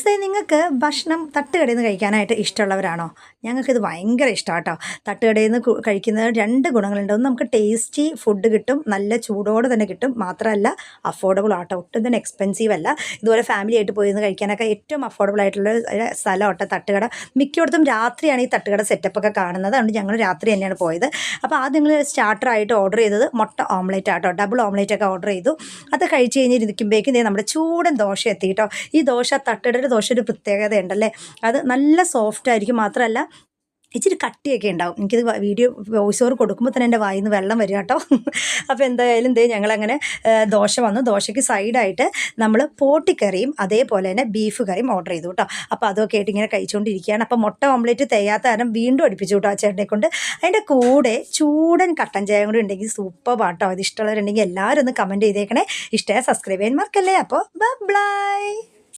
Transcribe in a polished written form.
Guys, നിങ്ങൾക്ക് ഭക്ഷണം തട്ടുകടയിൽ നിന്ന് കഴിക്കാനായിട്ട് ഇഷ്ടമുള്ളവരാണോ? ഞങ്ങൾക്കിത് ഭയങ്കര ഇഷ്ടമാണ് കേട്ടോ. തട്ടുകടയിൽ നിന്ന് കഴിക്കുന്നത് രണ്ട് ഗുണങ്ങളുണ്ട്. ഒന്ന്, നമുക്ക് ടേസ്റ്റി ഫുഡ് കിട്ടും, നല്ല ചൂടോടെ തന്നെ കിട്ടും. മാത്രമല്ല അഫോർഡബിൾ ആട്ടോ, ഒട്ടും തന്നെ എക്സ്പെൻസീവ് അല്ല. ഇതുപോലെ ഫാമിലി ആയിട്ട് പോയി നിന്ന് കഴിക്കാനൊക്കെ ഏറ്റവും അഫോർഡബിൾ ആയിട്ടുള്ള സ്ഥലം കേട്ടോ തട്ടുകട. മിക്കയിടത്തും രാത്രിയാണ് ഈ തട്ടുകട സെറ്റപ്പൊക്കെ കാണുന്നത്. അതുകൊണ്ട് ഞങ്ങൾ രാത്രി തന്നെയാണ് പോയത്. അപ്പോൾ ആദ്യം ഞങ്ങൾ സ്റ്റാർട്ടറായിട്ട് ഓർഡർ ചെയ്തത് മുട്ട ഓംലേറ്റ് ആട്ടോ. ഡബിൾ ഓംലേറ്റ് ഒക്കെ ഓർഡർ ചെയ്തു. അത് കഴിച്ച് കഴിഞ്ഞിരിക്കുമ്പോഴേക്കും നമ്മുടെ ചൂടൻ ദോശ എത്തി കേട്ടോ. ഈ ദോശ, തട്ടുകടയുടെ ദോശ ഒരു പ്രത്യേകത ഉണ്ടല്ലേ, അത് നല്ല സോഫ്റ്റ് ആയിരിക്കും. മാത്രമല്ല ഇച്ചിരി കട്ടിയൊക്കെ ഉണ്ടാവും. എനിക്കിത് വീഡിയോ വോയിസ് ഓവർ കൊടുക്കുമ്പോൾ തന്നെ എൻ്റെ വായിൽ നിന്ന് വെള്ളം വരിക കേട്ടോ. അപ്പോൾ എന്തായാലും ഞങ്ങളങ്ങനെ ദോശ വന്നു. ദോശയ്ക്ക് സൈഡായിട്ട് നമ്മൾ പോട്ടിക്കറിയും അതേപോലെ തന്നെ ബീഫ് കറിയും ഓർഡർ ചെയ്തു കേട്ടോ. അപ്പോൾ അതൊക്കെ ആയിട്ട് ഇങ്ങനെ കഴിച്ചുകൊണ്ടിരിക്കുകയാണ്. അപ്പോൾ മുട്ട ഓംലേറ്റ് തയ്യാത്ത കാരണം വീണ്ടും അടുപ്പിച്ചു കേട്ടോ ആ ചേട്ടനെ കൊണ്ട്. അതിൻ്റെ കൂടെ ചൂടൻ കട്ടൻ ചായ കൂടി ഉണ്ടെങ്കിൽ സൂപ്പർ പാട്ടോ. അത് ഇഷ്ടമുള്ളവരുണ്ടെങ്കിൽ എല്ലാവരും ഒന്ന് കമൻറ്റ് ചെയ്തേക്കണേ. ഇഷ്ടമായ സബ്സ്ക്രൈബ് ചെയ്യാൻ മറക്കല്ലേ. അപ്പോൾ ബൈ.